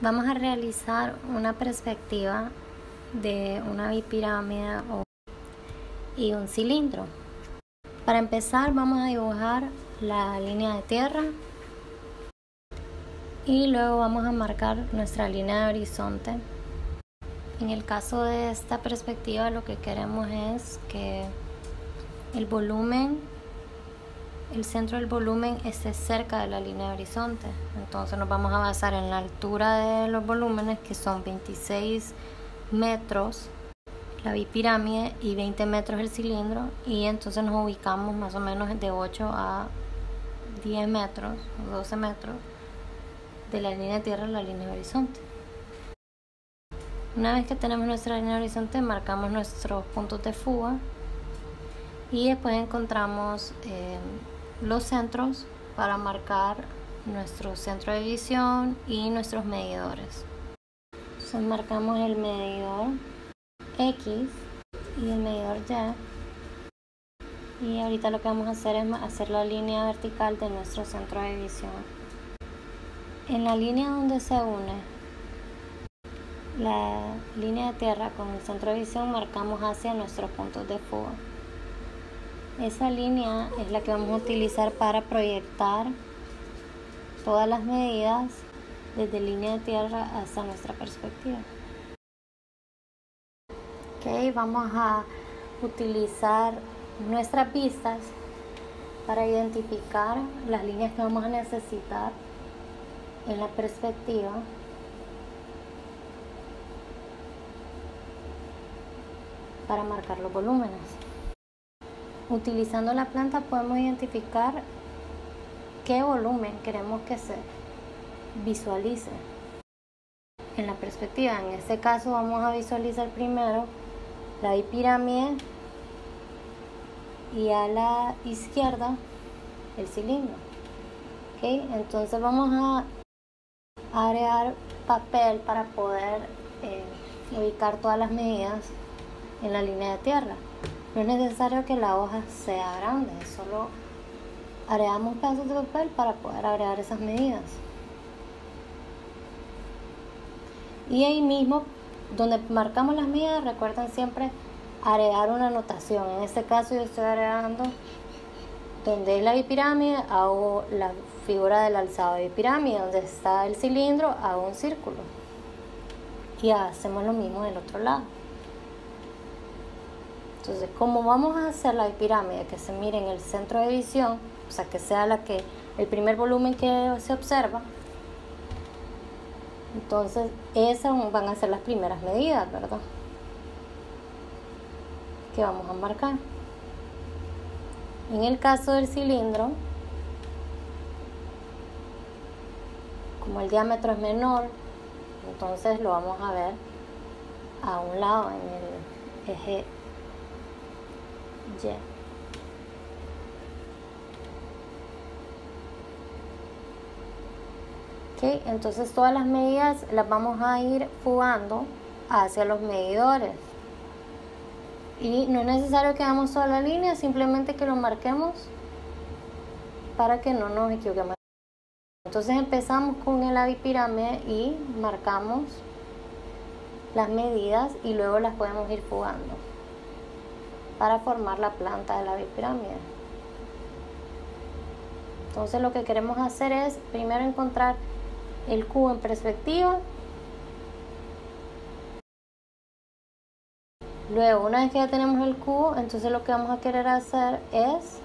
Vamos a realizar una perspectiva de una bipirámide y un cilindro. Para empezar vamos a dibujar la línea de tierra y luego vamos a marcar nuestra línea de horizonte. En el caso de esta perspectiva lo que queremos es que el centro del volumen esté cerca de la línea de horizonte. Entonces nos vamos a basar en la altura de los volúmenes, que son 26 metros la bipirámide y 20 metros el cilindro, y entonces nos ubicamos más o menos de 8 a 10 metros o 12 metros de la línea de tierra a la línea de horizonte. Una vez que tenemos nuestra línea de horizonte, marcamos nuestros puntos de fuga y después encontramos los centros para marcar nuestro centro de división y nuestros medidores. Entonces marcamos el medidor X y el medidor Y, y ahorita lo que vamos a hacer es hacer la línea vertical de nuestro centro de división. En la línea donde se une la línea de tierra con el centro de división, marcamos hacia nuestros puntos de fuga. Esa línea es la que vamos a utilizar para proyectar todas las medidas desde línea de tierra hasta nuestra perspectiva. Ok, vamos a utilizar nuestras vistas para identificar las líneas que vamos a necesitar en la perspectiva. Para marcar los volúmenes. Utilizando la planta podemos identificar qué volumen queremos que se visualice en la perspectiva. En este caso vamos a visualizar primero la bipirámide y a la izquierda el cilindro. ¿Okay? Entonces vamos a agregar papel para poder ubicar todas las medidas en la línea de tierra. No es necesario que la hoja sea grande, solo agregamos pedazos de papel para poder agregar esas medidas. Y ahí mismo, donde marcamos las medidas, recuerden siempre agregar una anotación. En este caso yo estoy agregando donde es la bipirámide, hago la figura del alzado de bipirámide, donde está el cilindro, hago un círculo. Y hacemos lo mismo del otro lado. Entonces, como vamos a hacer la bipirámide que se mire en el centro de división, o sea, que sea el primer volumen que se observa, entonces esas van a ser las primeras medidas, ¿verdad? Que vamos a marcar. En el caso del cilindro, como el diámetro es menor, entonces lo vamos a ver a un lado en el eje Y. Okay, entonces todas las medidas las vamos a ir fugando hacia los medidores. Y no es necesario que hagamos toda la línea, simplemente que lo marquemos para que no nos equivoquemos. Entonces empezamos con la bipirámide y marcamos las medidas y luego las podemos ir fugando para formar la planta de la bipirámide. Entonces lo que queremos hacer es primero encontrar el cubo en perspectiva. Luego, una vez que ya tenemos el cubo, entonces lo que vamos a querer hacer es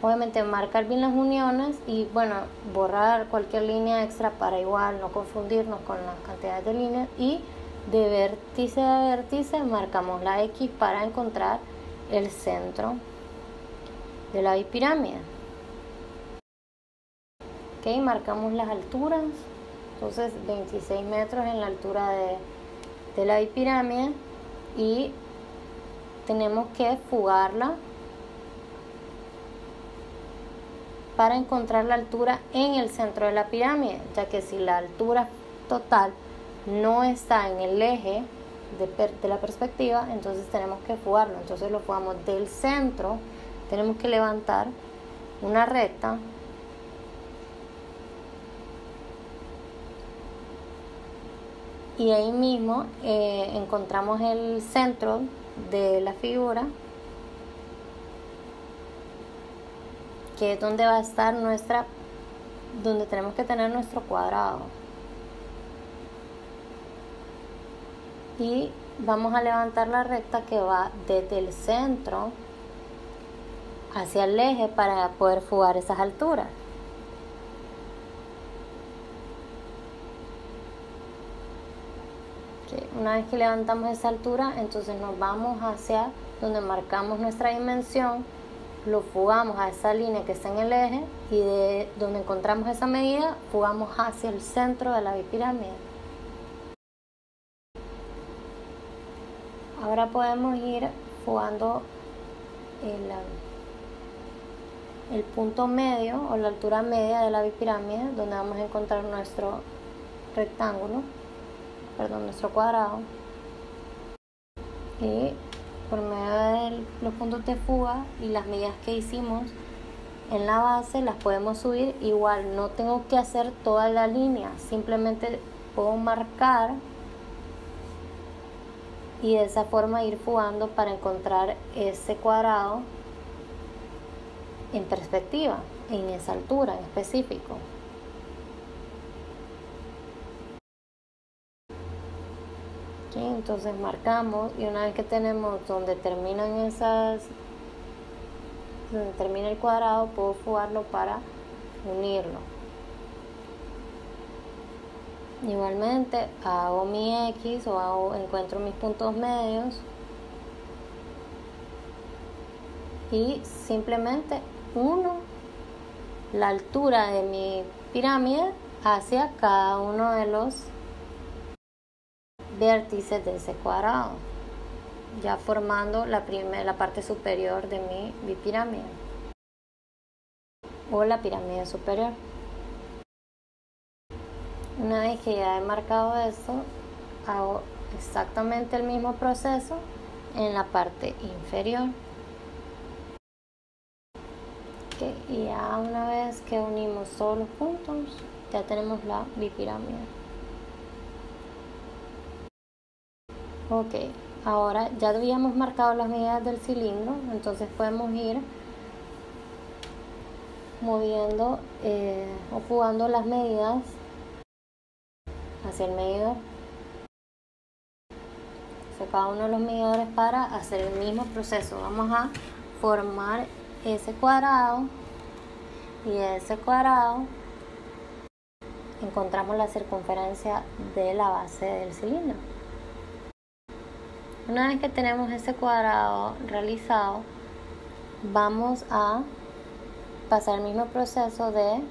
obviamente marcar bien las uniones y bueno, borrar cualquier línea extra para igual no confundirnos con las cantidades de líneas, y de vértice a vértice marcamos la X para encontrar el centro de la bipirámide. Ok, marcamos las alturas, entonces 26 metros en la altura de la bipirámide, y tenemos que fugarla para encontrar la altura en el centro de la pirámide, ya que si la altura total no está en el eje de la perspectiva, entonces tenemos que fugarlo. Entonces lo fugamos del centro, tenemos que levantar una recta y ahí mismo encontramos el centro de la figura, que es donde va a estar donde tenemos que tener nuestro cuadrado. Y vamos a levantar la recta que va desde el centro hacia el eje para poder fugar esas alturas. Una vez que levantamos esa altura, entonces nos vamos hacia donde marcamos nuestra dimensión, lo fugamos a esa línea que está en el eje, y de donde encontramos esa medida, fugamos hacia el centro de la bipirámide. Ahora podemos ir fugando el punto medio o la altura media de la bipirámide, donde vamos a encontrar nuestro nuestro cuadrado, y por medio de los puntos de fuga y las medidas que hicimos en la base las podemos subir. Igual no tengo que hacer toda la línea, simplemente puedo marcar y de esa forma ir fugando para encontrar ese cuadrado en perspectiva, en esa altura en específico. Entonces marcamos, y una vez que tenemos donde termina el cuadrado, puedo fugarlo para unirlo. Igualmente hago mi X encuentro mis puntos medios y simplemente uno la altura de mi pirámide hacia cada uno de los vértices de ese cuadrado, ya formando la parte superior de mi bipirámide o la pirámide superior. Una vez que ya he marcado eso, hago exactamente el mismo proceso en la parte inferior. Y ya una vez que unimos todos los puntos, ya tenemos la bipirámide. Ok, ahora ya habíamos marcado las medidas del cilindro, entonces podemos ir moviendo o fugando las medidas hacia el medidor, hacia cada uno de los medidores para hacer el mismo proceso. Vamos a formar ese cuadrado, y de ese cuadrado encontramos la circunferencia de la base del cilindro. Una vez que tenemos ese cuadrado realizado, vamos a pasar el mismo proceso de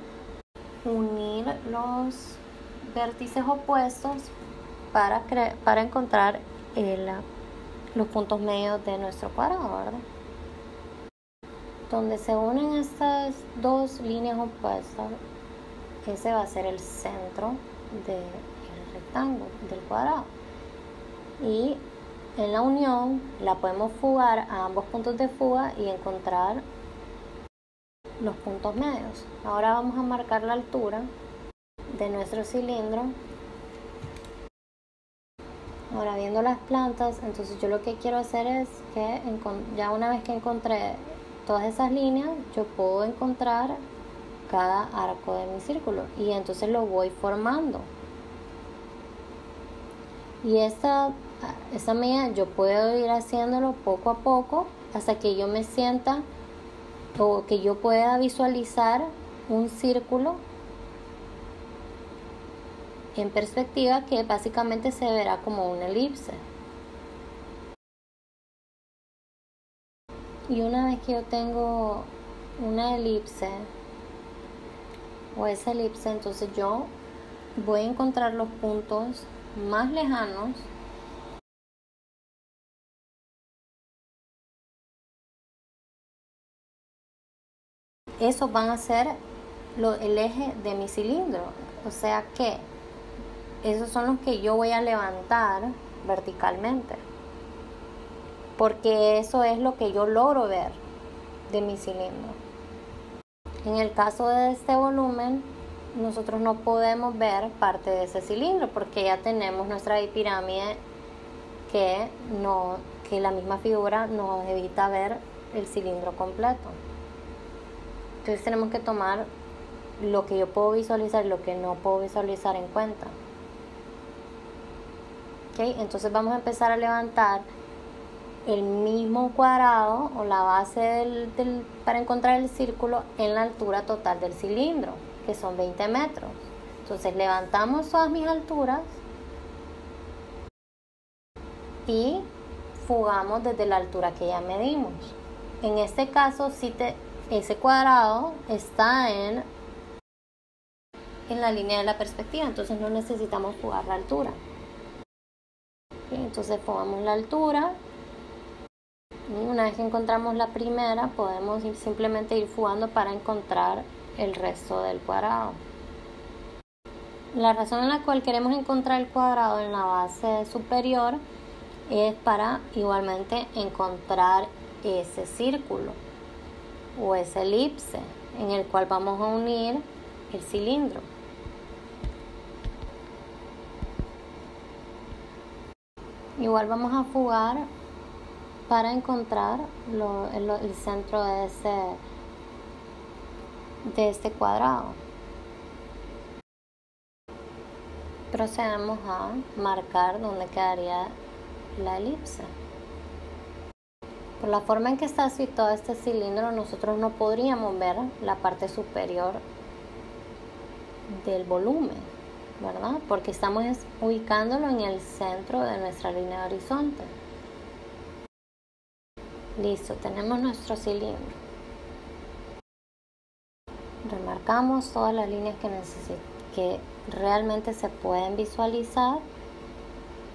unir los vértices opuestos para encontrar los puntos medios de nuestro cuadrado, ¿verdad? Donde se unen estas dos líneas opuestas, ese va a ser el centro del rectángulo, del cuadrado. Y en la unión la podemos fugar a ambos puntos de fuga y encontrar los puntos medios. Ahora vamos a marcar la altura de nuestro cilindro. Ahora, viendo las plantas, entonces yo lo que quiero hacer es que ya una vez que encontré todas esas líneas, yo puedo encontrar cada arco de mi círculo, y entonces lo voy formando. Y esa medida yo puedo ir haciéndolo poco a poco hasta que yo me sienta o que yo pueda visualizar un círculo en perspectiva, que básicamente se verá como una elipse. Y una vez que yo tengo una elipse o esa elipse, entonces yo voy a encontrar los puntos más lejanos esos van a ser el eje de mi cilindro, o sea que esos son los que yo voy a levantar verticalmente, porque eso es lo que yo logro ver de mi cilindro. En el caso de este volumen, nosotros no podemos ver parte de ese cilindro porque ya tenemos nuestra bipirámide que la misma figura nos evita ver el cilindro completo. Entonces tenemos que tomar lo que yo puedo visualizar y lo que no puedo visualizar en cuenta. ¿Okay? Entonces vamos a empezar a levantar el mismo cuadrado o la base para encontrar el círculo en la altura total del cilindro, que son 20 metros. Entonces levantamos todas mis alturas y fugamos desde la altura que ya medimos. En este caso, ese cuadrado está en la línea de la perspectiva, entonces no necesitamos fugar la altura. Entonces fugamos la altura y una vez que encontramos la primera podemos simplemente ir fugando para encontrar el resto del cuadrado. La razón en la cual queremos encontrar el cuadrado en la base superior es para igualmente encontrar ese círculo o esa elipse en el cual vamos a unir el cilindro. Igual vamos a fugar para encontrar el centro de este cuadrado. Procedemos a marcar donde quedaría la elipse. Por la forma en que está situado este cilindro, nosotros no podríamos ver la parte superior del volumen, ¿verdad? Porque estamos ubicándolo en el centro de nuestra línea de horizonte. Listo, tenemos nuestro cilindro. Remarcamos todas las líneas que realmente se pueden visualizar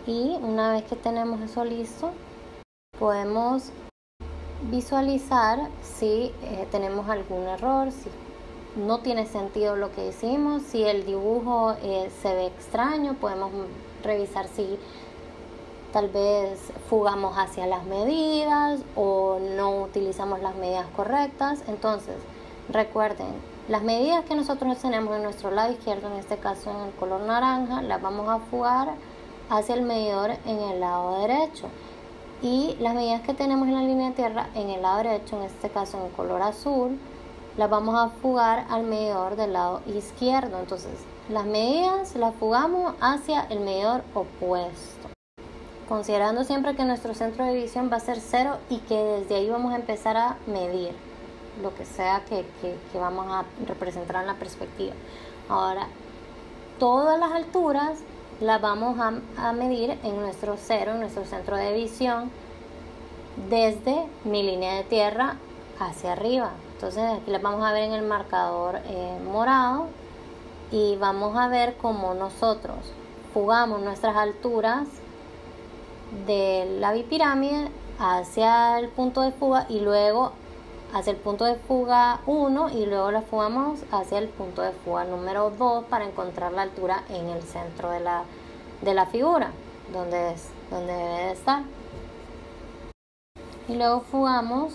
y una vez que tenemos eso listo, podemos visualizar si tenemos algún error, si no tiene sentido lo que hicimos, si el dibujo se ve extraño, podemos revisar si tal vez fugamos hacia las medidas o no utilizamos las medidas correctas. Entonces, recuerden, las medidas que nosotros tenemos en nuestro lado izquierdo, en este caso en el color naranja, las vamos a fugar hacia el medidor en el lado derecho. Y las medidas que tenemos en la línea de tierra en el lado derecho, en este caso en el color azul, las vamos a fugar al medidor del lado izquierdo. Entonces, las medidas las fugamos hacia el medidor opuesto, considerando siempre que nuestro centro de división va a ser 0 y que desde ahí vamos a empezar a medir lo que sea que vamos a representar en la perspectiva. Ahora, todas las alturas las vamos a medir en nuestro 0, en nuestro centro de división, desde mi línea de tierra hacia arriba. Entonces aquí las vamos a ver en el marcador morado y vamos a ver cómo nosotros fugamos nuestras alturas de la bipirámide hacia el punto de fuga y luego hacia el punto de fuga 1 y luego la fugamos hacia el punto de fuga número 2 para encontrar la altura en el centro de la figura donde debe de estar. Y luego fugamos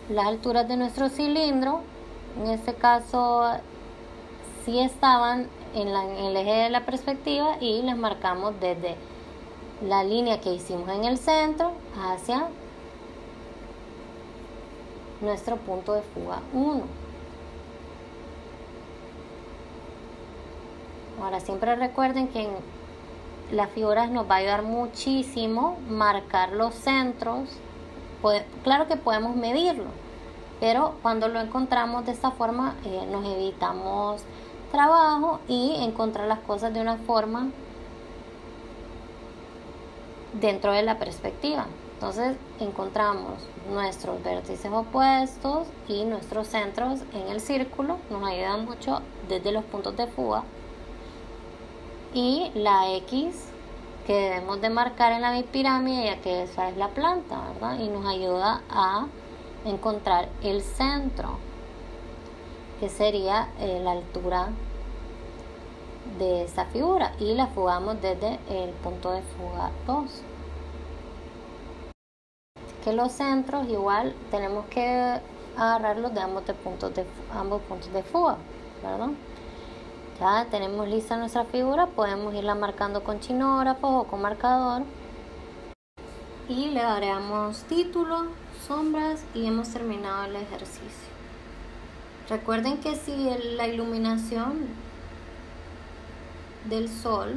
las alturas de nuestro cilindro. En este caso sí estaban en el eje de la perspectiva y las marcamos desde la línea que hicimos en el centro hacia nuestro punto de fuga 1. Ahora siempre recuerden que en las figuras nos va a ayudar muchísimo marcar los centros. Claro que podemos medirlo, pero cuando lo encontramos de esta forma nos evitamos trabajo y encontrar las cosas de una forma dentro de la perspectiva. Entonces encontramos nuestros vértices opuestos y nuestros centros en el círculo, nos ayudan mucho desde los puntos de fuga, y la X que debemos de marcar en la bipirámide, ya que esa es la planta, ¿verdad? Y nos ayuda a encontrar el centro, que sería la altura de esta figura, y la fugamos desde el punto de fuga 2. Que los centros igual tenemos que agarrarlos de ambos puntos de fuga, ¿verdad? Ya tenemos lista nuestra figura, podemos irla marcando con chinógrafo o con marcador. Y le agregamos título, sombras y hemos terminado el ejercicio. Recuerden que si la iluminación del sol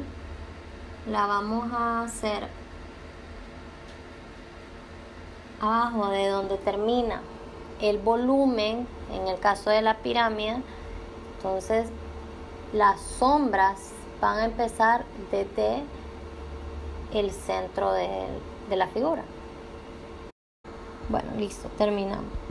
la vamos a hacer abajo de donde termina el volumen, en el caso de la pirámide, entonces las sombras van a empezar desde el centro de la figura. Bueno, listo, terminamos.